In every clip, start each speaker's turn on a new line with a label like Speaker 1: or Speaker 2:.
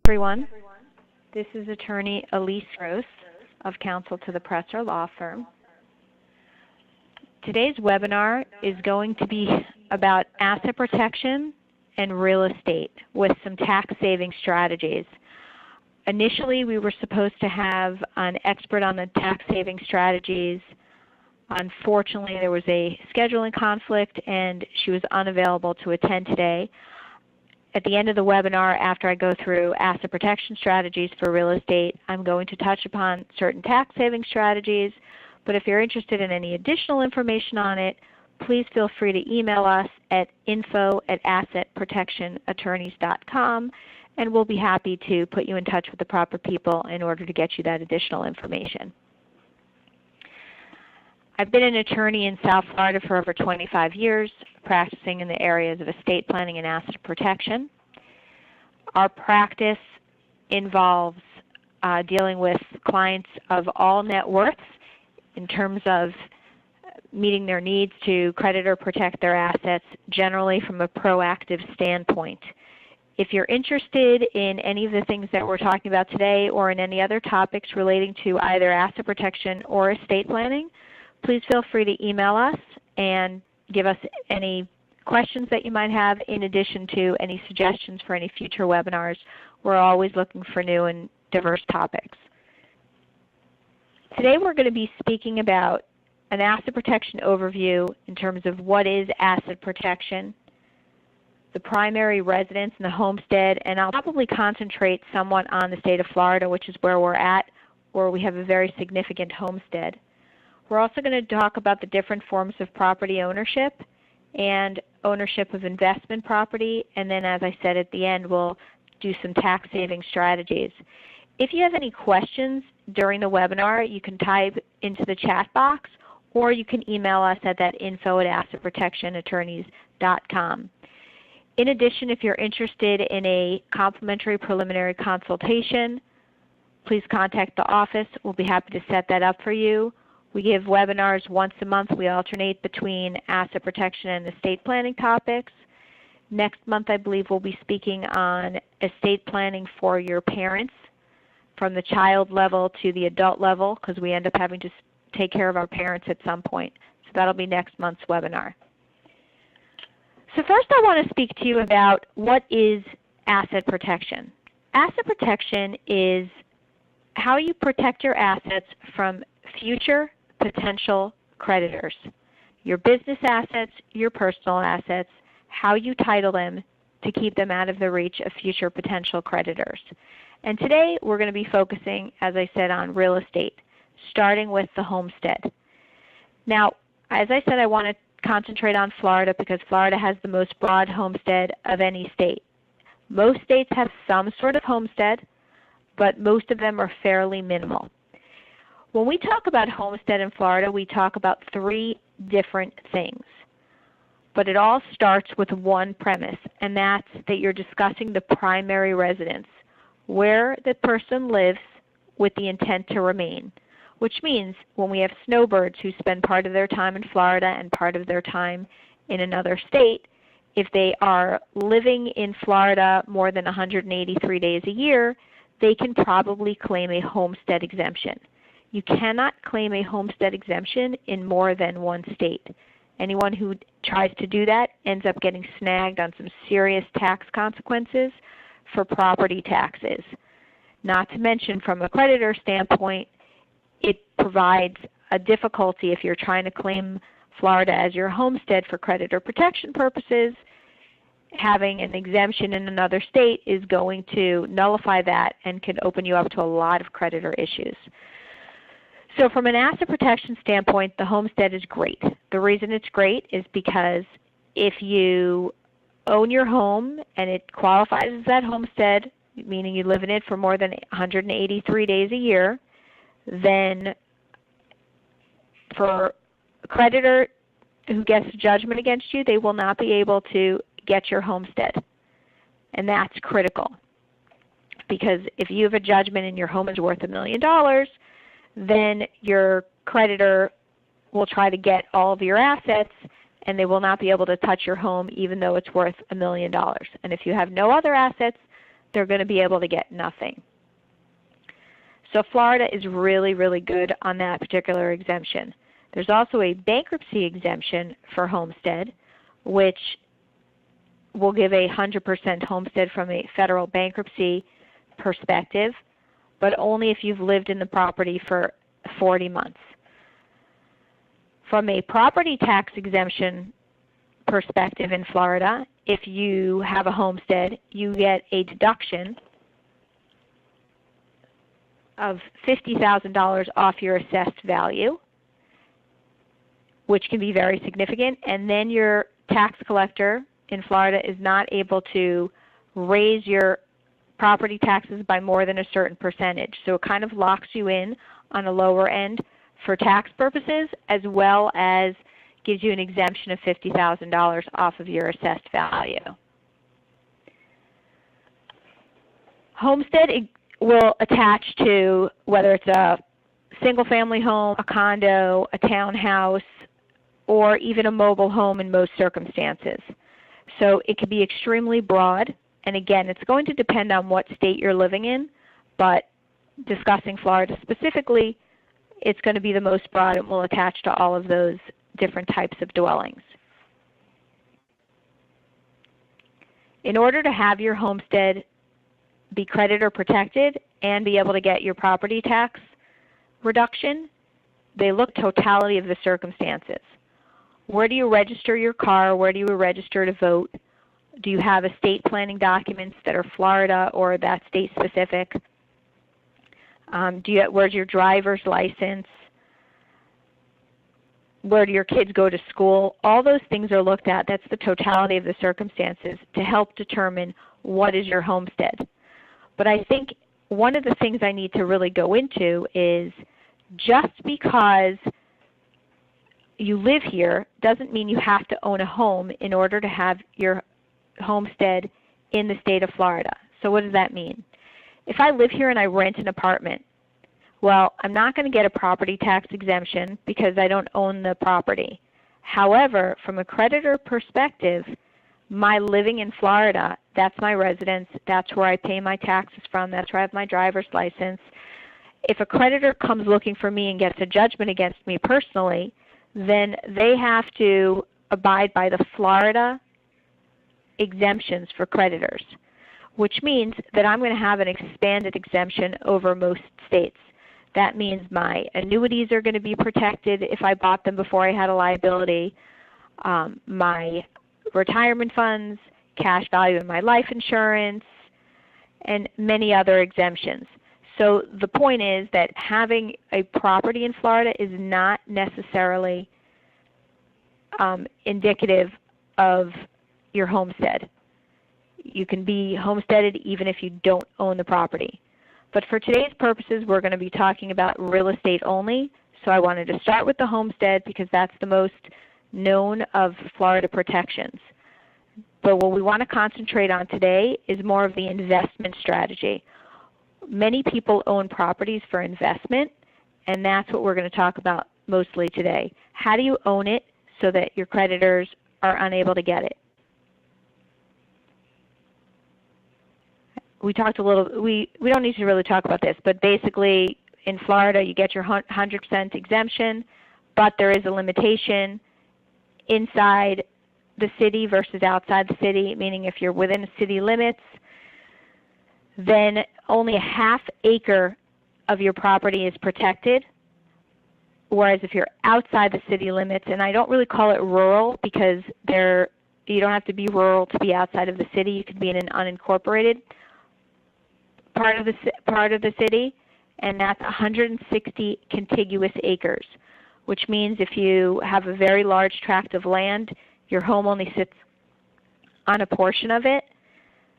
Speaker 1: Everyone. This is Attorney Elise Gross of Counsel to the Presser Law Firm. Today's webinar is going to be about asset protection and real estate with some tax-saving strategies. Initially, we were supposed to have an expert on the tax-saving strategies. Unfortunately, there was a scheduling conflict and she was unavailable to attend today. At the end of the webinar, after I go through asset protection strategies for real estate, I'm going to touch upon certain tax-saving strategies. But if you're interested in any additional information on it, please feel free to email us at info@assetprotectionattorneys.com, and we'll be happy to put you in touch with the proper people in order to get you that additional information. I've been an attorney in South Florida for over 25 years, practicing in the areas of estate planning and asset protection. Our practice involves dealing with clients of all net worths in terms of meeting their needs to credit or protect their assets, generally from a proactive standpoint. If you're interested in any of the things that we're talking about today or in any other topics relating to either asset protection or estate planning, please feel free to email us and give us any questions that you might have in addition to any suggestions for any future webinars. We're always looking for new and diverse topics. Today we're going to be speaking about an asset protection overview in terms of what is asset protection, the primary residence and the homestead, and I'll probably concentrate somewhat on the state of Florida, which is where we're at, where we have a very significant homestead. We're also going to talk about the different forms of property ownership and ownership of investment property, and then as I said at the end, we'll do some tax-saving strategies. If you have any questions during the webinar, you can type into the chat box, or you can email us at that info@assetprotectionattorneys.com. In addition, if you're interested in a complimentary preliminary consultation, please contact the office. We'll be happy to set that up for you. We give webinars once a month. We alternate between asset protection and estate planning topics. Next month, I believe we'll be speaking on estate planning for your parents from the child level to the adult level, because we end up having to take care of our parents at some point. So that'll be next month's webinar. So first I want to speak to you about what is asset protection. Asset protection is how you protect your assets from future potential creditors. Your business assets, your personal assets, how you title them to keep them out of the reach of future potential creditors. And today we're going to be focusing, as I said, on real estate, starting with the homestead. Now, as I said, I want to concentrate on Florida because Florida has the most broad homestead of any state. Most states have some sort of homestead, but most of them are fairly minimal. When we talk about homestead in Florida, we talk about three different things. But it all starts with one premise, and that's that you're discussing the primary residence, where the person lives with the intent to remain, which means when we have snowbirds who spend part of their time in Florida and part of their time in another state, if they are living in Florida more than 183 days a year, they can probably claim a homestead exemption. You cannot claim a homestead exemption in more than one state. Anyone who tries to do that ends up getting snagged on some serious tax consequences for property taxes. Not to mention, from a creditor standpoint, it provides a difficulty if you're trying to claim Florida as your homestead for creditor protection purposes. Having an exemption in another state is going to nullify that and can open you up to a lot of creditor issues. So from an asset protection standpoint, the homestead is great. The reason it's great is because if you own your home and it qualifies as that homestead, meaning you live in it for more than 183 days a year, then for a creditor who gets a judgment against you, they will not be able to get your homestead. And that's critical, because if you have a judgment and your home is worth $1 million, then your creditor will try to get all of your assets and they will not be able to touch your home even though it's worth $1 million. And if you have no other assets, they're going to be able to get nothing. So Florida is really, really good on that particular exemption. There's also a bankruptcy exemption for homestead, which will give 100% homestead from a federal bankruptcy perspective, but only if you've lived in the property for 40 months. From a property tax exemption perspective in Florida, if you have a homestead, you get a deduction of $50,000 off your assessed value, which can be very significant, and then your tax collector in Florida is not able to raise your property taxes by more than a certain percentage. So it kind of locks you in on a lower end for tax purposes, as well as gives you an exemption of $50,000 off of your assessed value. Homestead will attach to whether it's a single-family home, a condo, a townhouse, or even a mobile home in most circumstances. So it can be extremely broad, and again, it's going to depend on what state you're living in, but discussing Florida specifically, it's going to be the most broad and will attach to all of those different types of dwellings. In order to have your homestead be creditor protected and be able to get your property tax reduction, they look totality of the circumstances. Where do you register your car? Where do you register to vote? Do you have estate planning documents that are Florida or that state specific? Where's your driver's license? Where do your kids go to school? All those things are looked at. That's the totality of the circumstances to help determine what is your homestead. But I think one of the things I need to really go into is just because you live here doesn't mean you have to own a home in order to have your homestead in the state of Florida. So what does that mean? If I live here and I rent an apartment, well, I'm not going to get a property tax exemption because I don't own the property. However, from a creditor perspective, my living in Florida, that's my residence, that's where I pay my taxes from, that's where I have my driver's license. If a creditor comes looking for me and gets a judgment against me personally, then they have to abide by the Florida exemptions for creditors, which means that I'm going to have an expanded exemption over most states. That means my annuities are going to be protected if I bought them before I had a liability, my retirement funds, cash value in my life insurance, and many other exemptions. So the point is that having a property in Florida is not necessarily indicative of your homestead. You can be homesteaded even if you don't own the property. But for today's purposes, we're going to be talking about real estate only. So I wanted to start with the homestead because that's the most known of Florida protections. But what we want to concentrate on today is more of the investment strategy. Many people own properties for investment, and that's what we're going to talk about mostly today. How do you own it so that your creditors are unable to get it? We talked a little, we don't need to really talk about this, but basically in Florida you get your 100% exemption, but there is a limitation inside the city versus outside the city, meaning if you're within the city limits, then only a half acre of your property is protected, whereas if you're outside the city limits, and I don't really call it rural because you don't have to be rural to be outside of the city, you could be in an unincorporated part of the city, and that's 160 contiguous acres, which means if you have a very large tract of land, your home only sits on a portion of it,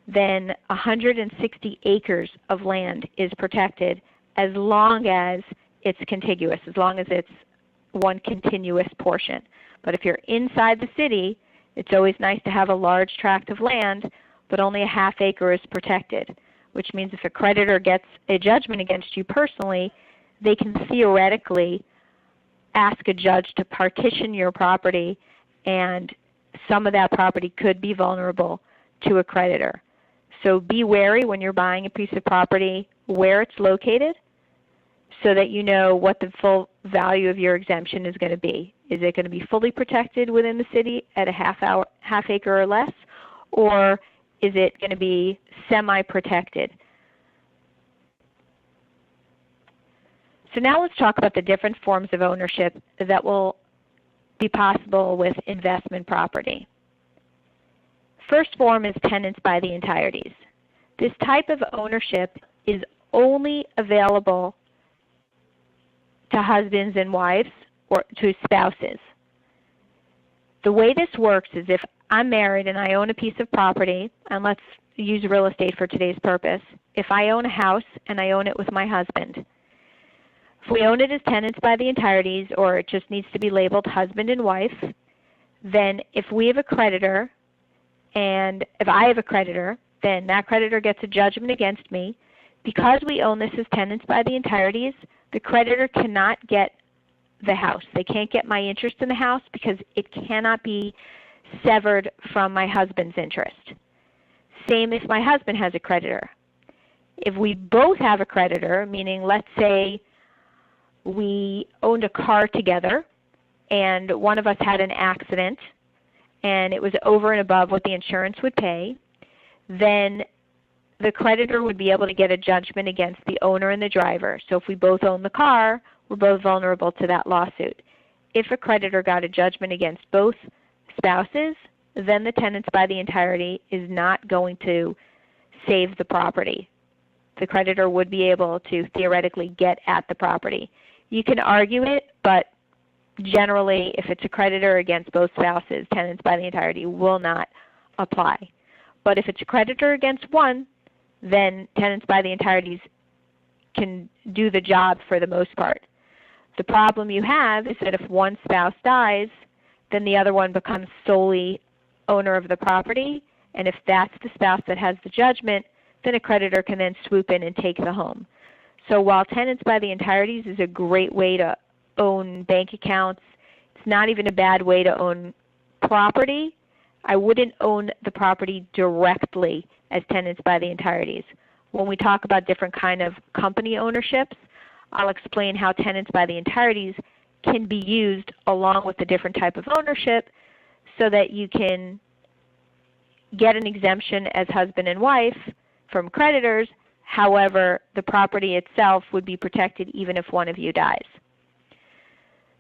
Speaker 1: then 160 acres of land is protected as long as it's contiguous, as long as it's one continuous portion. But if you're inside the city, it's always nice to have a large tract of land, but only a half acre is protected, which means if a creditor gets a judgment against you personally, they can theoretically ask a judge to partition your property, and some of that property could be vulnerable to a creditor. So be wary when you're buying a piece of property where it's located so that you know what the full value of your exemption is going to be. Is it going to be fully protected within the city at a half acre or less, or is it going to be semi-protected? So now let's talk about the different forms of ownership that will be possible with investment property. First form is tenants by the entireties. This type of ownership is only available to husbands and wives or to spouses. The way this works is if I'm married and I own a piece of property, and let's use real estate for today's purpose. If I own a house and I own it with my husband, if we own it as tenants by the entireties, or it just needs to be labeled husband and wife, then if we have a creditor, and if I have a creditor, then that creditor gets a judgment against me. Because we own this as tenants by the entireties, the creditor cannot get the house. They can't get my interest in the house because it cannot be severed from my husband's interest. Same if my husband has a creditor. If we both have a creditor, meaning let's say we owned a car together and one of us had an accident and it was over and above what the insurance would pay, then the creditor would be able to get a judgment against the owner and the driver. So if we both own the car, we're both vulnerable to that lawsuit. If a creditor got a judgment against both spouses, then the tenants by the entirety is not going to save the property. The creditor would be able to theoretically get at the property. You can argue it, but generally if it's a creditor against both spouses, tenants by the entirety will not apply. But if it's a creditor against one, then tenants by the entireties can do the job for the most part. The problem you have is that if one spouse dies, then the other one becomes solely owner of the property, and if that's the spouse that has the judgment, then a creditor can then swoop in and take the home. So while tenants by the entireties is a great way to own bank accounts, it's not even a bad way to own property. I wouldn't own the property directly as tenants by the entireties. When we talk about different kind of company ownerships, I'll explain how tenants by the entireties can be used along with a different type of ownership so that you can get an exemption as husband and wife from creditors. However, the property itself would be protected even if one of you dies.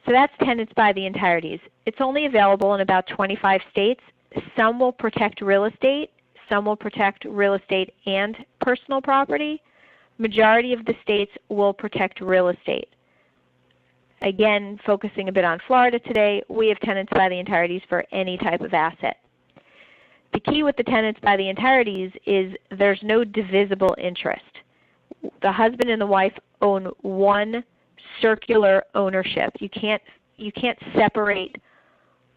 Speaker 1: So that's tenants by the entireties. It's only available in about 25 states. Some will protect real estate. Some will protect real estate and personal property. Majority of the states will protect real estate. Again, focusing a bit on Florida today, we have tenants by the entireties for any type of asset. The key with the tenants by the entireties is there's no divisible interest. The husband and the wife own one circular ownership. You can't separate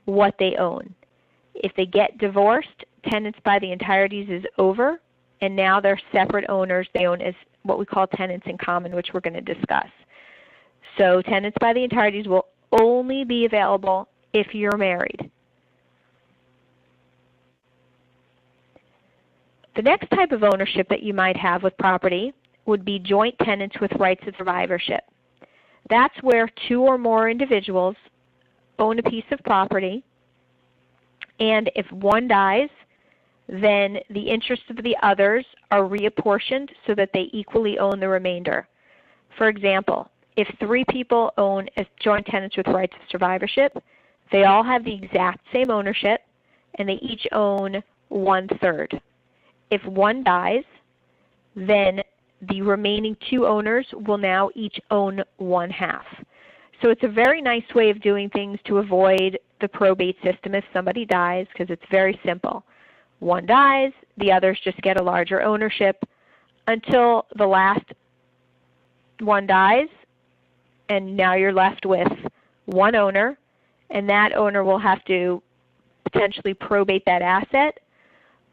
Speaker 1: what they own. If they get divorced, tenants by the entireties is over, and now they're separate owners. They own as what we call tenants in common, which we're going to discuss. So tenants by the entireties will only be available if you're married. The next type of ownership that you might have with property would be joint tenants with rights of survivorship. That's where two or more individuals own a piece of property, and if one dies, then the interests of the others are reapportioned so that they equally own the remainder. For example, if 3 people own as joint tenants with rights of survivorship, they all have the exact same ownership and they each own 1/3. If one dies, then the remaining 2 owners will now each own 1/2. So it's a very nice way of doing things to avoid the probate system if somebody dies, because it's very simple. One dies, the others just get a larger ownership until the last one dies, and now you're left with one owner, and that owner will have to potentially probate that asset,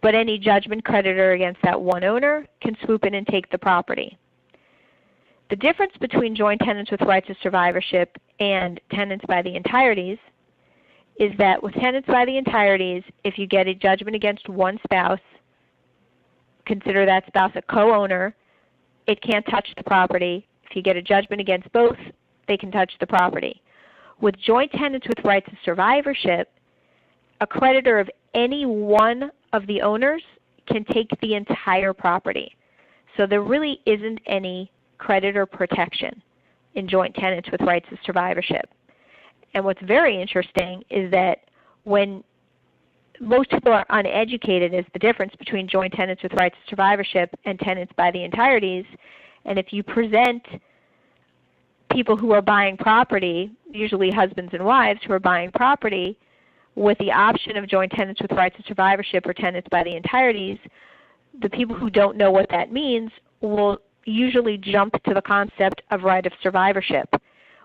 Speaker 1: but any judgment creditor against that one owner can swoop in and take the property. The difference between joint tenants with rights of survivorship and tenants by the entireties is that with tenants by the entireties, if you get a judgment against one spouse, consider that spouse a co-owner, it can't touch the property. If you get a judgment against both, they can touch the property. With joint tenants with rights of survivorship, a creditor of any one of the owners can take the entire property. So there really isn't any creditor protection in joint tenants with rights of survivorship. And what's very interesting is that when most people are uneducated as the difference between joint tenants with rights of survivorship and tenants by the entireties, and if you present people who are buying property, usually husbands and wives who are buying property, with the option of joint tenants with rights of survivorship or tenants by the entireties, the people who don't know what that means will usually jump to the concept of right of survivorship.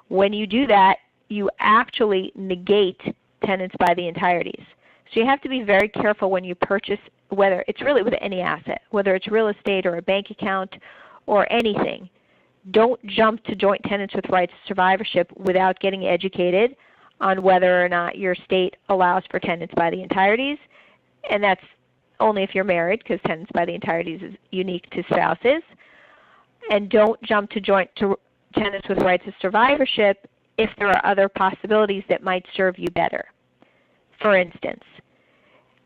Speaker 1: When you do that, you actually negate tenants by the entireties. So you have to be very careful when you purchase, whether it's really with any asset, whether it's real estate or a bank account or anything. Don't jump to joint tenants with rights of survivorship without getting educated on whether or not your state allows for tenants by the entireties, and that's only if you're married, because tenants by the entireties is unique to spouses. And don't jump to tenants with rights of survivorship if there are other possibilities that might serve you better. For instance,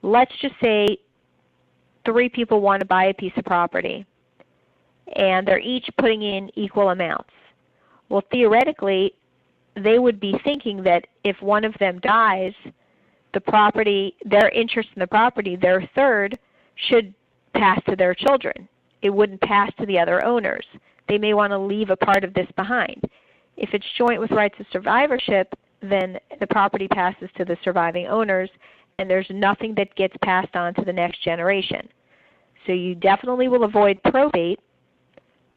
Speaker 1: let's just say 3 people want to buy a piece of property, and they're each putting in equal amounts. Well, theoretically, they would be thinking that if one of them dies, the property, their interest in the property, their third, should pass to their children. It wouldn't pass to the other owners. They may want to leave a part of this behind. If it's joint with rights of survivorship, then the property passes to the surviving owners, and there's nothing that gets passed on to the next generation. So you definitely will avoid probate,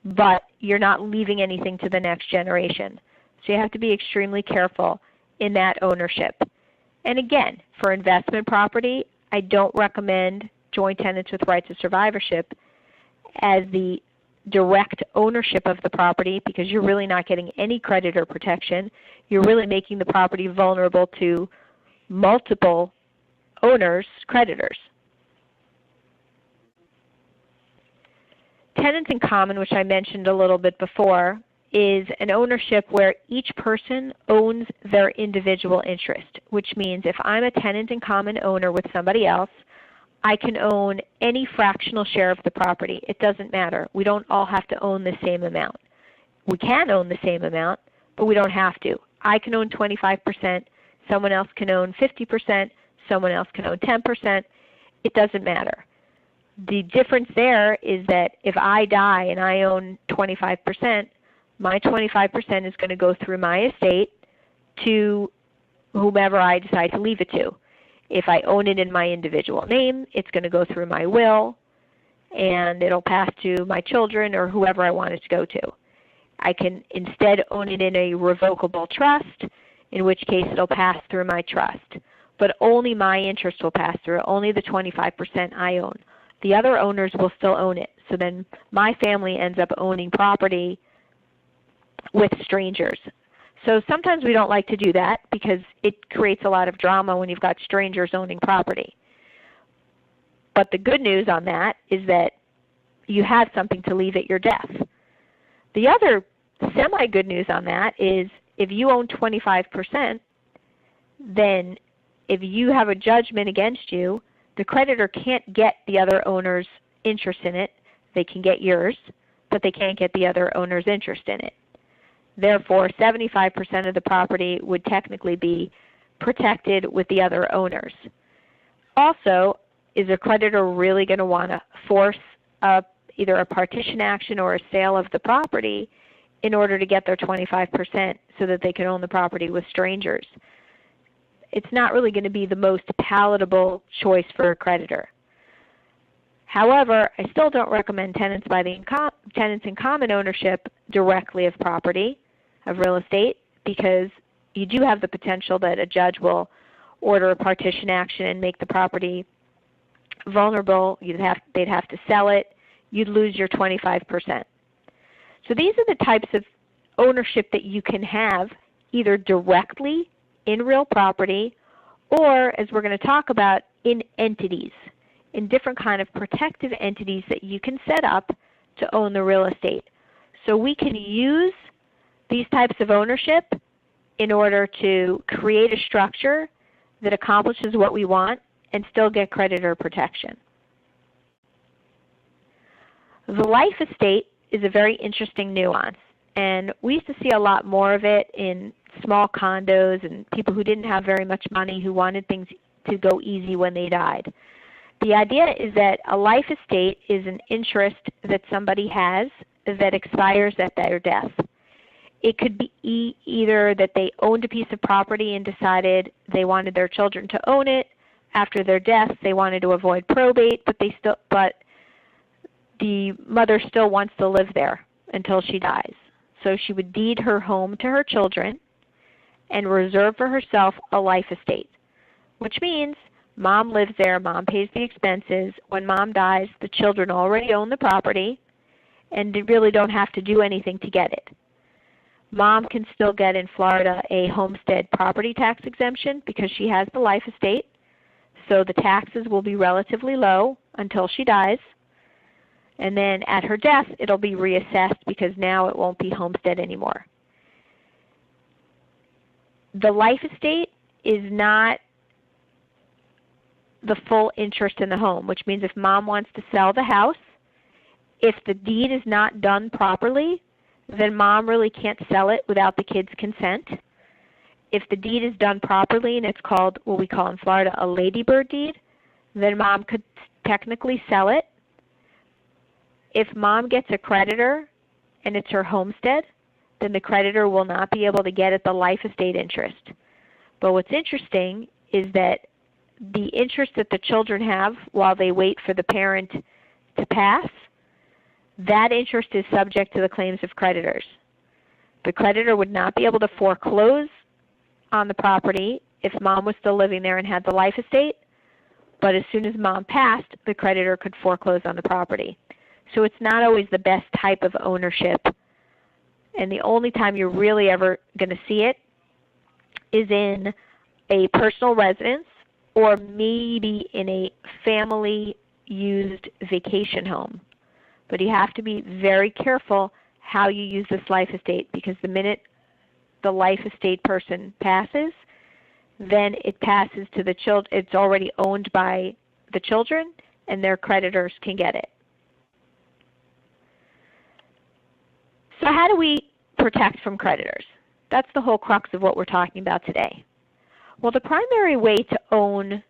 Speaker 1: but you're not leaving anything to the next generation. So you have to be extremely careful in that ownership. And again, for investment property, I don't recommend joint tenants with rights of survivorship as the direct ownership of the property, because you're really not getting any creditor protection. You're really making the property vulnerable to multiple owners, creditors. Tenants in common, which I mentioned a little bit before, is an ownership where each person owns their individual interest, which means if I'm a tenant in common owner with somebody else, I can own any fractional share of the property. It doesn't matter. We don't all have to own the same amount. We can own the same amount, but we don't have to. I can own 25%, someone else can own 50%, someone else can own 10%. It doesn't matter. The difference there is that if I die and I own 25%, my 25% is going to go through my estate to whomever I decide to leave it to. If I own it in my individual name, it's going to go through my will, and it'll pass to my children or whoever I want it to go to. I can instead own it in a revocable trust, in which case it'll pass through my trust. But only my interest will pass through, only the 25% I own. The other owners will still own it. So then my family ends up owning property with strangers. So sometimes we don't like to do that because it creates a lot of drama when you've got strangers owning property. But the good news on that is that you have something to leave at your death. The other semi-good news on that is if you own 25%, then if you have a judgment against you, the creditor can't get the other owner's interest in it. They can get yours, but they can't get the other owner's interest in it. Therefore, 75% of the property would technically be protected with the other owners. Also, is a creditor really going to want to force either a partition action or a sale of the property in order to get their 25% so that they can own the property with strangers? It's not really going to be the most palatable choice for a creditor. However, I still don't recommend tenants in common ownership directly of property, of real estate, because you do have the potential that a judge will order a partition action and make the property vulnerable. They'd have to sell it. You'd lose your 25%. So these are the types of ownership that you can have either directly in real property or, as we're going to talk about, in entities. in different kind of protective entities that you can set up to own the real estate. So we can use these types of ownership in order to create a structure that accomplishes what we want and still get creditor protection. The life estate is a very interesting nuance, and we used to see a lot more of it in small condos and people who didn't have very much money who wanted things to go easy when they died. The idea is that a life estate is an interest that somebody has that expires at their death. It could be either that they owned a piece of property and decided they wanted their children to own it. After their death, they wanted to avoid probate, but the mother still wants to live there until she dies. So she would deed her home to her children and reserve for herself a life estate, which means mom lives there, mom pays the expenses. When mom dies, the children already own the property and they really don't have to do anything to get it. Mom can still get in Florida a homestead property tax exemption because she has the life estate, so the taxes will be relatively low until she dies. And then at her death, it'll be reassessed because now it won't be homestead anymore. The life estate is not the full interest in the home, which means if mom wants to sell the house, if the deed is not done properly, then mom really can't sell it without the kids' consent. If the deed is done properly and it's called what we call in Florida a ladybird deed, then mom could technically sell it. If mom gets a creditor and it's her homestead, then the creditor will not be able to get at the life estate interest. But what's interesting is that the interest that the children have while they wait for the parent to pass, that interest is subject to the claims of creditors. The creditor would not be able to foreclose on the property if mom was still living there and had the life estate, but as soon as mom passed, the creditor could foreclose on the property. So it's not always the best type of ownership, and the only time you're really ever going to see it is in a personal residence or maybe in a family-used vacation home. But you have to be very careful how you use this life estate, because the minute the life estate person passes, then it passes to the children. It's already owned by the children, and their creditors can get it. So how do we protect from creditors? That's the whole crux of what we're talking about today. Well, the primary way to own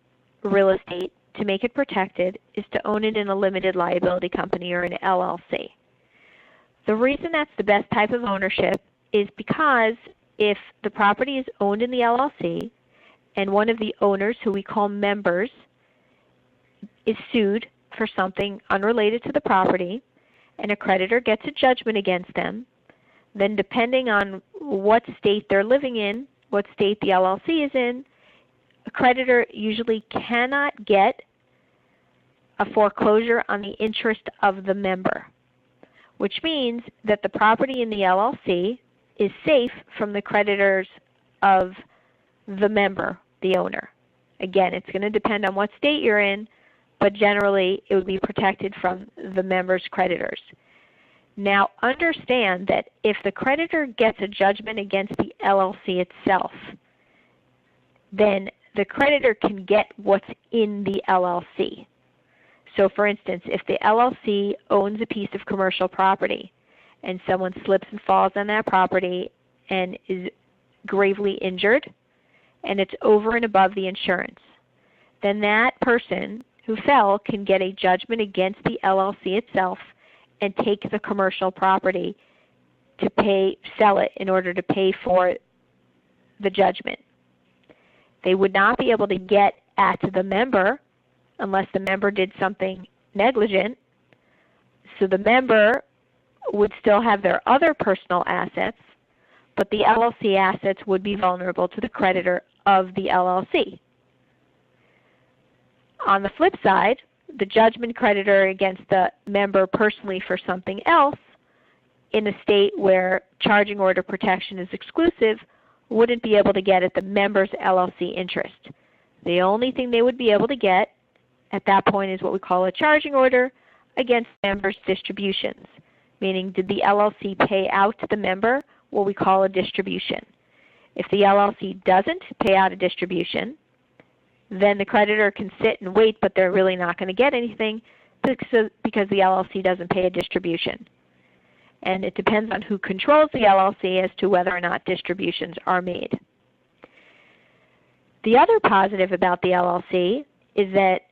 Speaker 1: real estate to make it protected is to own it in a limited liability company or an LLC. The reason that's the best type of ownership is because if the property is owned in the LLC and one of the owners, who we call members, is sued for something unrelated to the property and a creditor gets a judgment against them, then depending on what state they're living in, what state the LLC is in, a creditor usually cannot get a foreclosure on the interest of the member, which means that the property in the LLC is safe from the creditors of the member, the owner. Again, it's going to depend on what state you're in, but generally it would be protected from the member's creditors. Now understand that if the creditor gets a judgment against the LLC itself, then the creditor can get what's in the LLC. So for instance, if the LLC owns a piece of commercial property and someone slips and falls on that property and is gravely injured and it's over and above the insurance, then that person who fell can get a judgment against the LLC itself and take the commercial property to sell it in order to pay for the judgment. They would not be able to get at the member unless the member did something negligent. So the member would still have their other personal assets, but the LLC assets would be vulnerable to the creditor of the LLC. On the flip side, the judgment creditor against the member personally for something else in a state where charging order protection is exclusive wouldn't be able to get at the member's LLC interest. The only thing they would be able to get at that point is what we call a charging order against members' distributions, meaning did the LLC pay out to the member what we call a distribution. If the LLC doesn't pay out a distribution, then the creditor can sit and wait, but they're really not going to get anything because the LLC doesn't pay a distribution. And it depends on who controls the LLC as to whether or not distributions are made. The other positive about the LLC is that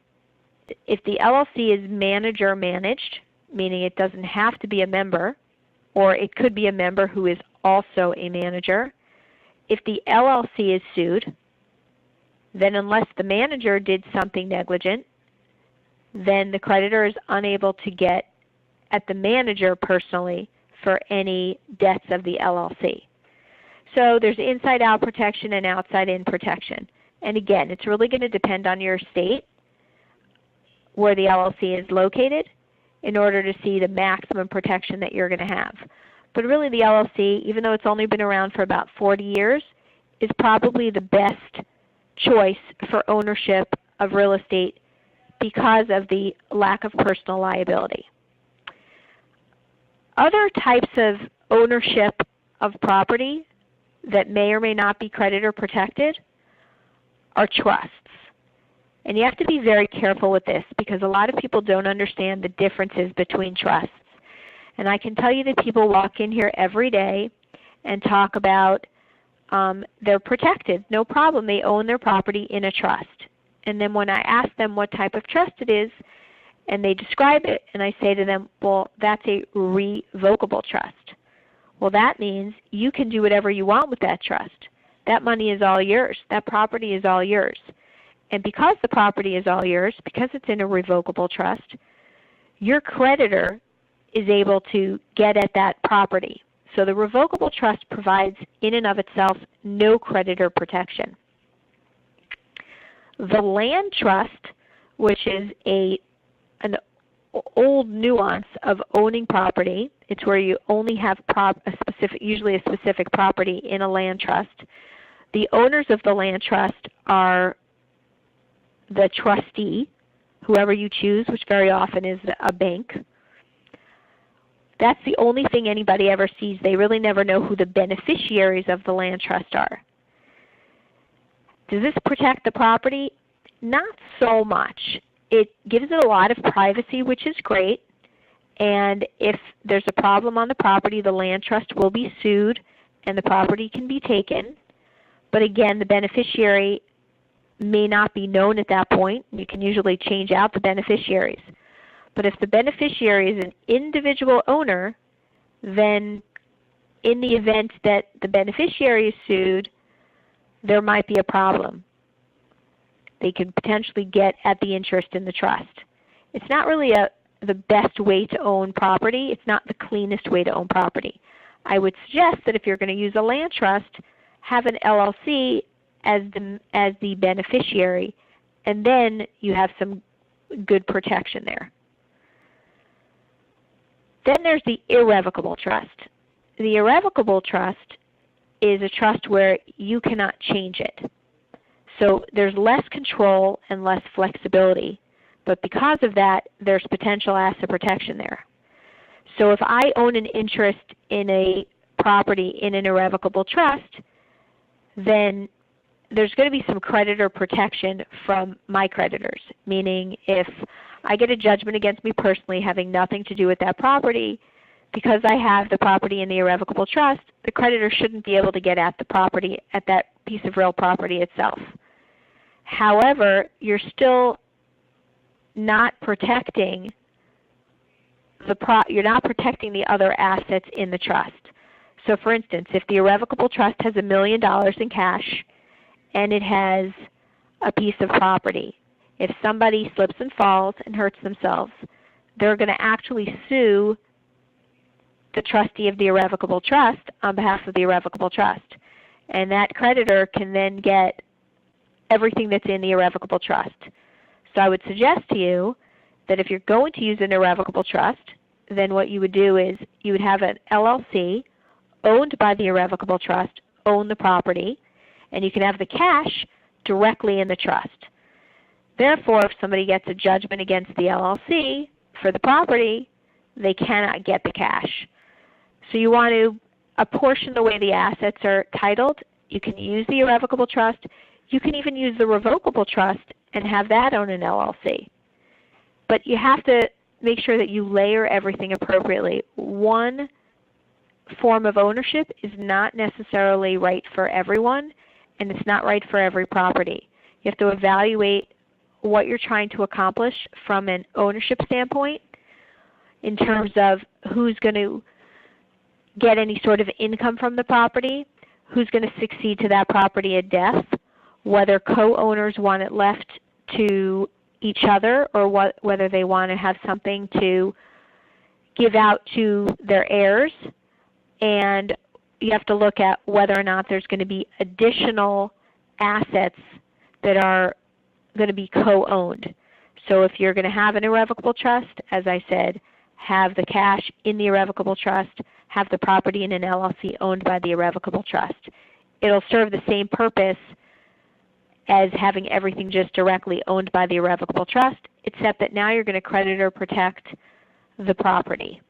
Speaker 1: if the LLC is manager managed, meaning it doesn't have to be a member, or it could be a member who is also a manager, if the LLC is sued, then unless the manager did something negligent, then the creditor is unable to get at the manager personally for any debts of the LLC. So there's inside-out protection and outside-in protection. And again, it's really going to depend on your state where the LLC is located in order to see the maximum protection that you're going to have. But really the LLC, even though it's only been around for about 40 years, is probably the best choice for ownership of real estate because of the lack of personal liability. Other types of ownership of property that may or may not be creditor protected are trusts. And you have to be very careful with this because a lot of people don't understand the differences between trusts. And I can tell you that people walk in here every day and talk about they're protected. No problem. They own their property in a trust. And then when I ask them what type of trust it is, and they describe it, and I say to them, well, that's a revocable trust. Well, that means you can do whatever you want with that trust. That money is all yours. That property is all yours. And because the property is all yours, because it's in a revocable trust, your creditor is able to get at that property. So the revocable trust provides in and of itself no creditor protection. The land trust, which is an old nuance of owning property, it's where you only have usually a specific property in a land trust. The owners of the land trust are the trustee, whoever you choose, which very often is a bank. That's the only thing anybody ever sees. They really never know who the beneficiaries of the land trust are. Does this protect the property? Not so much. It gives it a lot of privacy, which is great. And if there's a problem on the property, the land trust will be sued and the property can be taken. But again, the beneficiary may not be known at that point. You can usually change out the beneficiaries. But if the beneficiary is an individual owner, then in the event that the beneficiary is sued, there might be a problem. They could potentially get at the interest in the trust. It's not really the best way to own property. It's not the cleanest way to own property. I would suggest that if you're going to use a land trust, have an LLC as the beneficiary, and then you have some good protection there. Then there's the irrevocable trust. The irrevocable trust is a trust where you cannot change it. So there's less control and less flexibility, but because of that, there's potential asset protection there. So if I own an interest in a property in an irrevocable trust, then there's going to be some creditor protection from my creditors, meaning if I get a judgment against me personally having nothing to do with that property, because I have the property in the irrevocable trust, the creditor shouldn't be able to get at the property, at that piece of real property itself. However, you're still not protecting the other assets in the trust. So for instance, if the irrevocable trust has $1 million in cash and it has a piece of property, if somebody slips and falls and hurts themselves, they're going to actually sue the trustee of the irrevocable trust on behalf of the irrevocable trust. And that creditor can then get everything that's in the irrevocable trust. So I would suggest to you that if you're going to use an irrevocable trust, then what you would do is you would have an LLC owned by the irrevocable trust own the property, and you can have the cash directly in the trust. Therefore, if somebody gets a judgment against the LLC for the property, they cannot get the cash. So you want to apportion the way the assets are titled. You can use the irrevocable trust. You can even use the revocable trust and have that own an LLC. But you have to make sure that you layer everything appropriately. One form of ownership is not necessarily right for everyone, and it's not right for every property. You have to evaluate what you're trying to accomplish from an ownership standpoint in terms of who's going to get any sort of income from the property, who's going to succeed to that property at death, whether co-owners want it left to each other or whether they want to have something to give out to their heirs. And you have to look at whether or not there's going to be additional assets that are going to be co-owned. So if you're going to have an irrevocable trust, as I said, have the cash in the irrevocable trust, have the property in an LLC owned by the irrevocable trust. It'll serve the same purpose as having everything just directly owned by the irrevocable trust, except that now you're going to creditor protect the property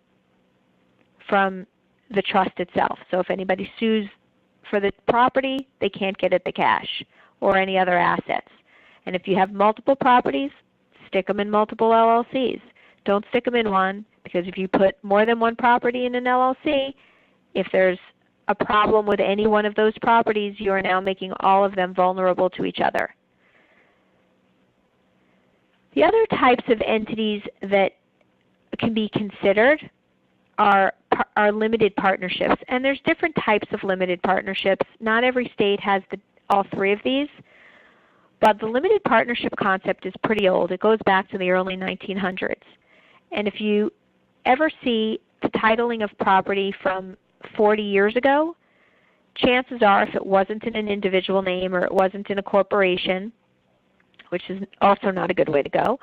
Speaker 1: from the trust itself. So if anybody sues for the property, they can't get at the cash or any other assets. And if you have multiple properties, stick them in multiple LLCs. Don't stick them in one, because if you put more than one property in an LLC, if there's a problem with any one of those properties, you are now making all of them vulnerable to each other. The other types of entities that can be considered are limited partnerships. And there's different types of limited partnerships. Not every state has all three of these. But the limited partnership concept is pretty old. It goes back to the early 1900s. And if you ever see the titling of property from 40 years ago, chances are if it wasn't in an individual name or it wasn't in a corporation, which is also not a good way to go,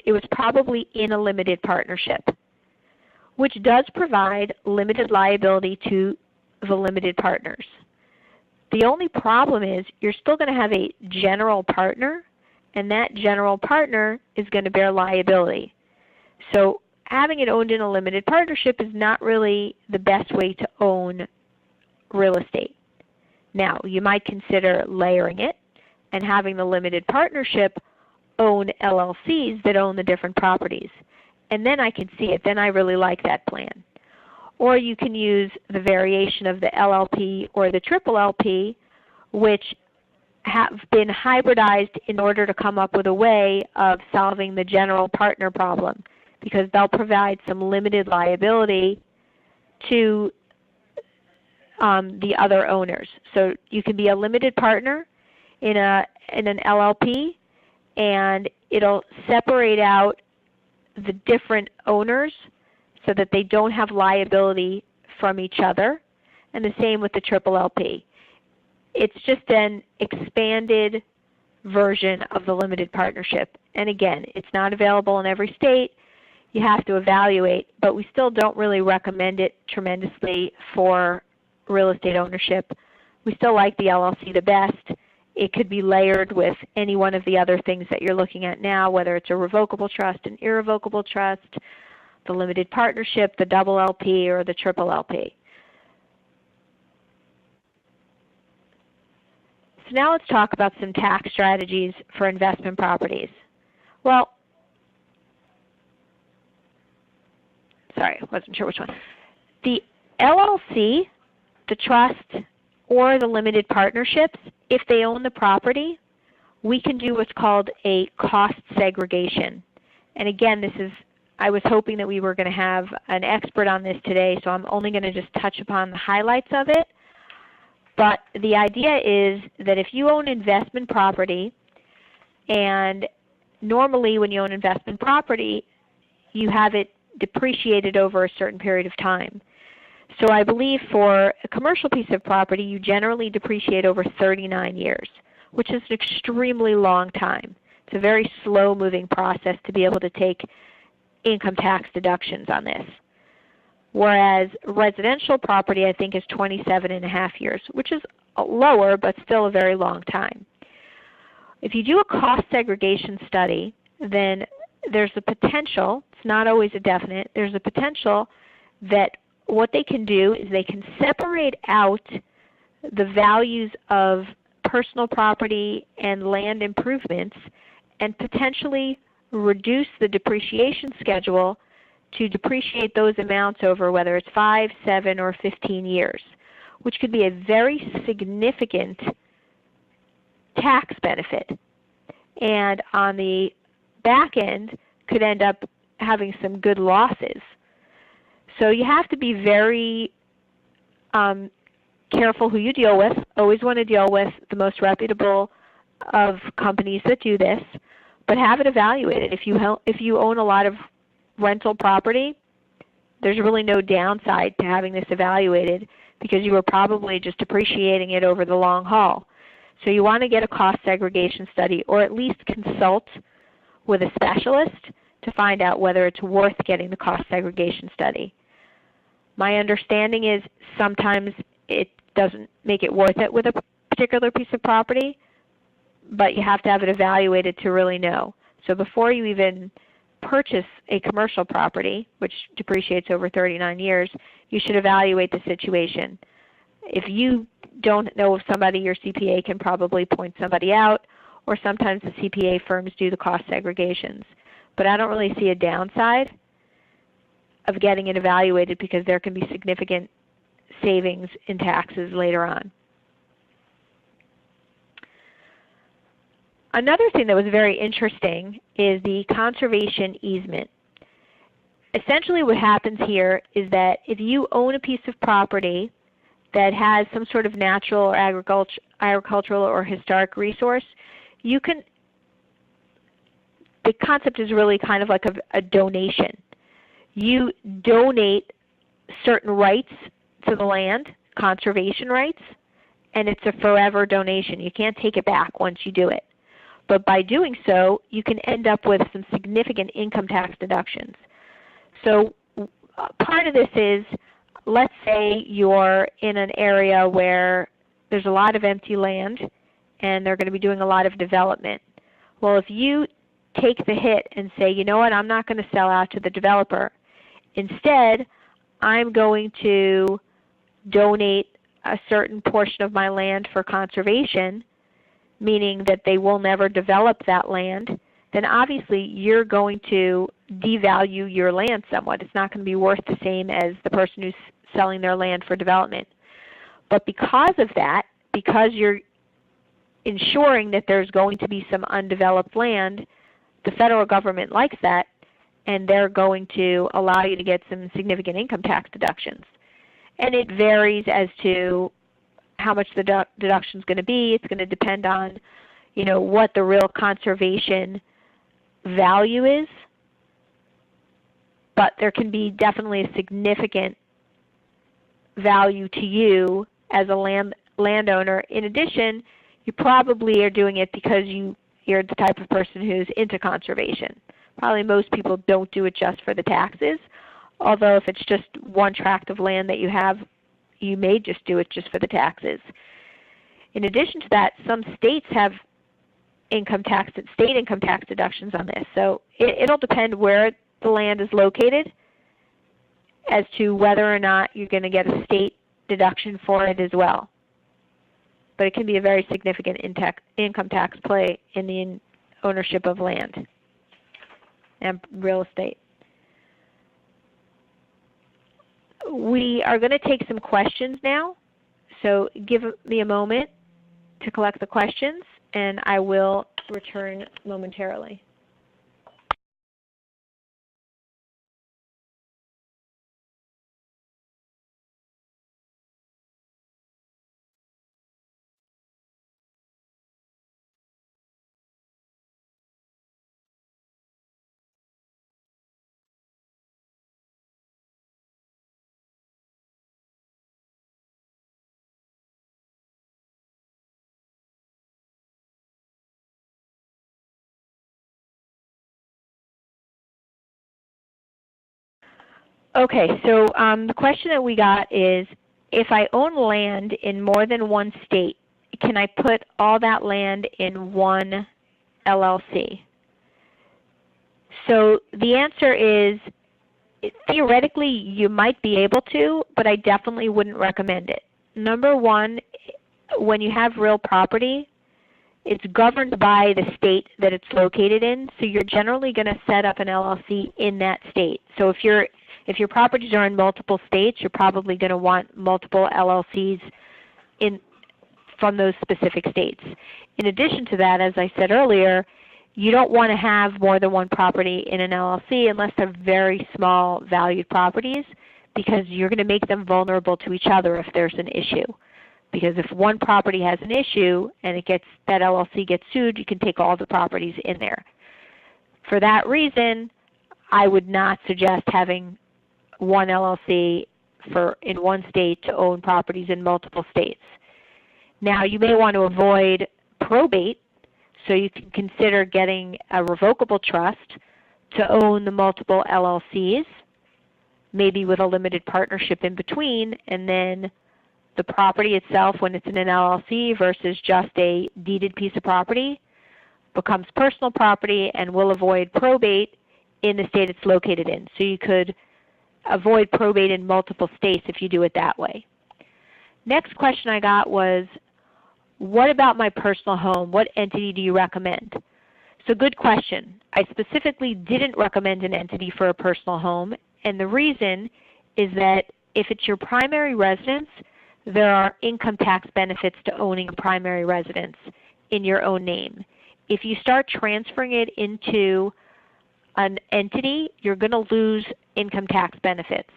Speaker 1: it was probably in a limited partnership, which does provide limited liability to the limited partners. The only problem is you're still going to have a general partner, and that general partner is going to bear liability. So having it owned in a limited partnership is not really the best way to own real estate. Now, you might consider layering it and having the limited partnership own LLCs that own the different properties. And then I can see it. Then I really like that plan. Or you can use the variation of the LLP or the triple LP, which have been hybridized in order to come up with a way of solving the general partner problem, because they'll provide some limited liability to the other owners. So you can be a limited partner in an LLP, and it'll separate out the different owners so that they don't have liability from each other, and the same with the triple LP. It's just an expanded version of the limited partnership. And again, it's not available in every state. You have to evaluate, but we still don't really recommend it tremendously for real estate ownership. We still like the LLC the best. It could be layered with any one of the other things that you're looking at now, whether it's a revocable trust, an irrevocable trust, the limited partnership, the double LP, or the triple LP. So now let's talk about some tax strategies for investment properties. Well, sorry, I wasn't sure which one. The LLC, the trust, or the limited partnerships, if they own the property, we can do what's called a cost segregation. And again, I was hoping that we were going to have an expert on this today, so I'm only going to just touch upon the highlights of it. But the idea is that if you own investment property, and normally when you own investment property, you have it depreciated over a certain period of time. So I believe for a commercial piece of property, you generally depreciate over 39 years, which is an extremely long time. It's a very slow-moving process to be able to take income tax deductions on this. Whereas residential property, I think, is 27.5 years, which is lower but still a very long time. If you do a cost segregation study, then there's a potential, it's not always a definite, there's a potential that what they can do is they can separate out the values of personal property and land improvements and potentially reduce the depreciation schedule to depreciate those amounts over whether it's 5, 7, or 15 years, which could be a very significant tax benefit. And on the back end could end up having some good losses. So you have to be very careful who you deal with. Always want to deal with the most reputable of companies that do this, but have it evaluated. If you own a lot of rental property, there's really no downside to having this evaluated because you were probably just depreciating it over the long haul. So you want to get a cost segregation study or at least consult with a specialist to find out whether it's worth getting the cost segregation study. My understanding is sometimes it doesn't make it worth it with a particular piece of property, but you have to have it evaluated to really know. So before you even purchase a commercial property, which depreciates over 39 years, you should evaluate the situation. If you don't know of somebody, your CPA can probably point somebody out, or sometimes the CPA firms do the cost segregations. But I don't really see a downside of getting it evaluated because there can be significant savings in taxes later on. Another thing that was very interesting is the conservation easement. Essentially what happens here is that if you own a piece of property that has some sort of natural or agricultural or historic resource, you can, the concept is really kind of like a donation. You donate certain rights to the land, conservation rights, and it's a forever donation. You can't take it back once you do it. But by doing so, you can end up with some significant income tax deductions. So part of this is, let's say you're in an area where there's a lot of empty land and they're going to be doing a lot of development. Well, if you take the hit and say, you know what, I'm not going to sell out to the developer. Instead, I'm going to donate a certain portion of my land for conservation, meaning that they will never develop that land, then obviously you're going to devalue your land somewhat. It's not going to be worth the same as the person who's selling their land for development. But because of that, because you're ensuring that there's going to be some undeveloped land, the federal government likes that, and they're going to allow you to get some significant income tax deductions. And it varies as to how much the deduction is going to be. It's going to depend on, what the real conservation value is. But there can be definitely a significant value to you as a landowner. In addition, you probably are doing it because you're the type of person who's into conservation. Probably most people don't do it just for the taxes, although if it's just one tract of land that you have, you may just do it just for the taxes. In addition to that, some states have state income tax deductions on this. So it'll depend where the land is located as to whether or not you're going to get a state deduction for it as well. But it can be a very significant income tax play in the ownership of land and real estate. We are going to take some questions now, so give me a moment to collect the questions, and I will return momentarily. Okay, so the question that we got is, if I own land in more than one state, can I put all that land in one LLC? So the answer is, theoretically you might be able to, but I definitely wouldn't recommend it. Number one, when you have real property, it's governed by the state that it's located in, so you're generally going to set up an LLC in that state. So if your properties are in multiple states, you're probably going to want multiple LLCs from those specific states. In addition to that, as I said earlier, you don't want to have more than one property in an LLC unless they're very small valued properties, because you're going to make them vulnerable to each other if there's an issue. Because if one property has an issue and that LLC gets sued, you can take all the properties in there. For that reason, I would not suggest having one LLC in one state to own properties in multiple states. Now, you may want to avoid probate, so you can consider getting a revocable trust to own the multiple LLCs, maybe with a limited partnership in between, and then the property itself, when it's in an LLC versus just a deeded piece of property, becomes personal property and will avoid probate in the state it's located in. So you could avoid probate in multiple states if you do it that way. Next question I got was, what about my personal home? What entity do you recommend? So good question. I specifically didn't recommend an entity for a personal home, and the reason is that if it's your primary residence, there are income tax benefits to owning a primary residence in your own name. If you start transferring it into an entity, you're going to lose income tax benefits.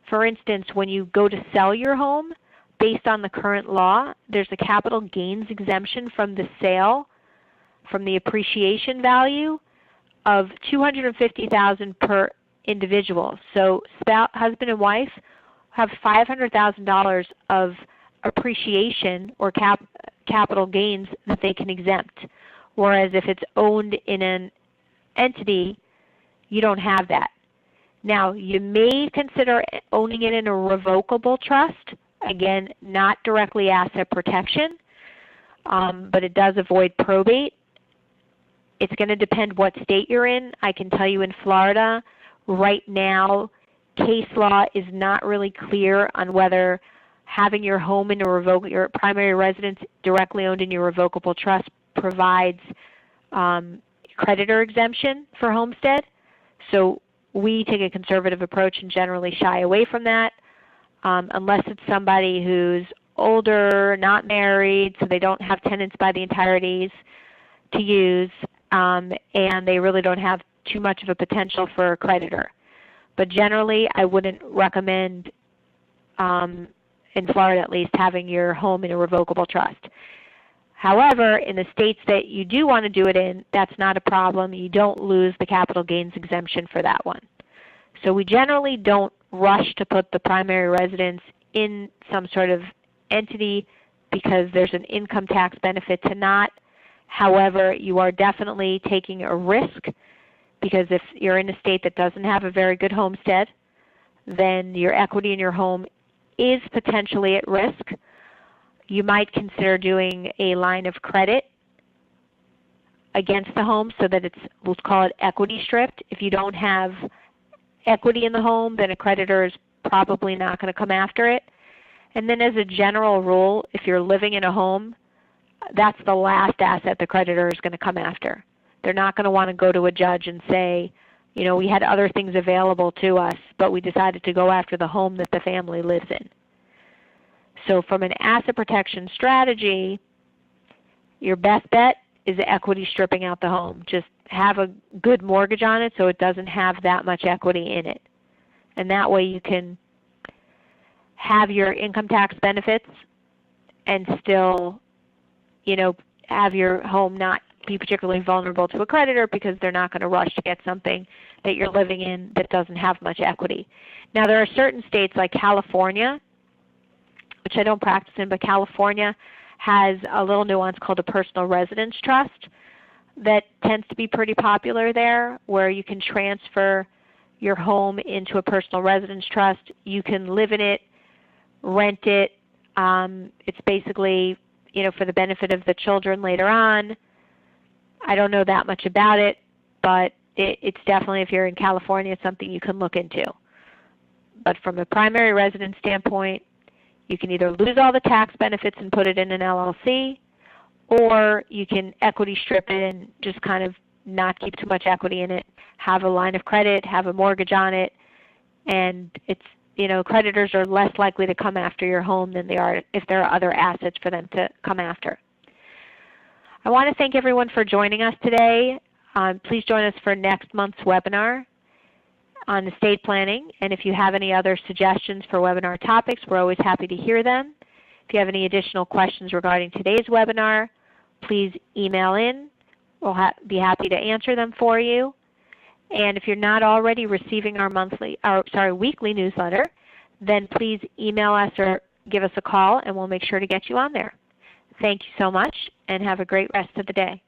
Speaker 1: For instance, when you go to sell your home, based on the current law, there's a capital gains exemption from the sale, from the appreciation value of $250,000 per individual. So husband and wife have $500,000 of appreciation or capital gains that they can exempt. Whereas if it's owned in an entity, you don't have that. Now, you may consider owning it in a revocable trust. Again, not directly asset protection, but it does avoid probate. It's going to depend what state you're in. I can tell you in Florida, right now, case law is not really clear on whether having your home in your primary residence directly owned in your revocable trust provides creditor exemption for homestead. So we take a conservative approach and generally shy away from that. Unless it's somebody who's older, not married, so they don't have tenants by the Entireties to use, and they really don't have too much of a potential for a creditor. But generally, I wouldn't recommend, in Florida at least, having your home in a revocable trust. However, in the states that you do want to do it in, that's not a problem. You don't lose the capital gains exemption for that one. So we generally don't rush to put the primary residence in some sort of entity because there's an income tax benefit to not. However, you are definitely taking a risk, because if you're in a state that doesn't have a very good homestead, then your equity in your home is potentially at risk. You might consider doing a line of credit against the home so that it's, we'll call it equity stripped. If you don't have equity in the home, then a creditor is probably not going to come after it. And then as a general rule, if you're living in a home, that's the last asset the creditor is going to come after. They're not going to want to go to a judge and say, you know, we had other things available to us, but we decided to go after the home that the family lives in. So from an asset protection strategy, your best bet is equity stripping out the home. Just have a good mortgage on it so it doesn't have that much equity in it. And that way you can have your income tax benefits and still, you know, have your home not be particularly vulnerable to a creditor because they're not going to rush to get something that you're living in that doesn't have much equity. Now there are certain states like California, which I don't practice in, but California has a little nuance called a personal residence trust that tends to be pretty popular there, where you can transfer your home into a personal residence trust. You can live in it, rent it. It's basically for the benefit of the children later on. I don't know that much about it, but it's definitely, if you're in California, something you can look into. But from a primary residence standpoint, you can either lose all the tax benefits and put it in an LLC, or you can equity strip it and just kind of not keep too much equity in it, have a line of credit, have a mortgage on it, and it's, creditors are less likely to come after your home than they are if there are other assets for them to come after. I want to thank everyone for joining us today. Please join us for next month's webinar on estate planning, and if you have any other suggestions for webinar topics, we're always happy to hear them. If you have any additional questions regarding today's webinar, please email in. We'll be happy to answer them for you. And if you're not already receiving our weekly newsletter, then please email us or give us a call, and we'll make sure to get you on there. Thank you so much, and have a great rest of the day.